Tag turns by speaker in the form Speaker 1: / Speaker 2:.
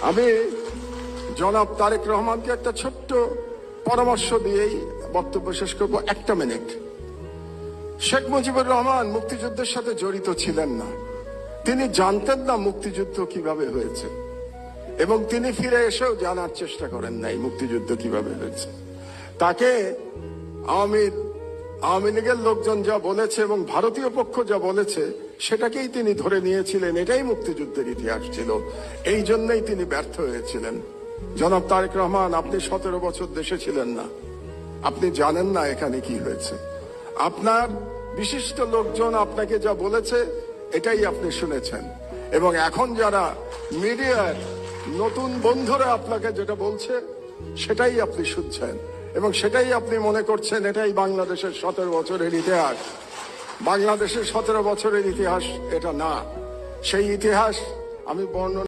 Speaker 1: আমি জনাব তারেক রহমানকে একটা ছোট্ট পরামর্শ দিয়েই বক্তব্য শেষ করব। 1 মিনিট। শেখ মুজিবুর রহমান মুক্তিযুদ্ধের সাথে জড়িত ছিলেন না, তিনি জানতেন না মুক্তিযুদ্ধ কিভাবে হয়েছে, এবং তিনি ফিরে এসেও জানার চেষ্টা করেন নাই মুক্তিযুদ্ধ কিভাবে হয়েছে। তাকে আওয়ামী লীগের লোকজন যা বলেছে এবং ভারতীয় পক্ষ যা বলেছে সেটাকেই তিনি ধরে নিয়েছিলেন, এটাই মুক্তিযুদ্ধের ইতিহাস ছিল। এই জন্যই তিনি ব্যর্থ হয়েছিলেন। জনাব তারেক রহমান, আপনি 17 বছর দেশে ছিলেন না, আপনি জানেন না এখানে কি হয়েছে। আপনার বিশিষ্ট লোকজন আপনাকে যা বলেছে এটাই আপনি শুনেছেন, এবং এখন যারা মিডিয়ার নতুন বন্ধুরা আপনাকে যেটা বলছে সেটাই আপনি শুনছেন, এবং সেটাই আপনি মনে করছেন এটাই বাংলাদেশের 17 বছরের ইতিহাস। বাংলাদেশের 17 বছরের ইতিহাস এটা না। সেই ইতিহাস আমি বর্ণনা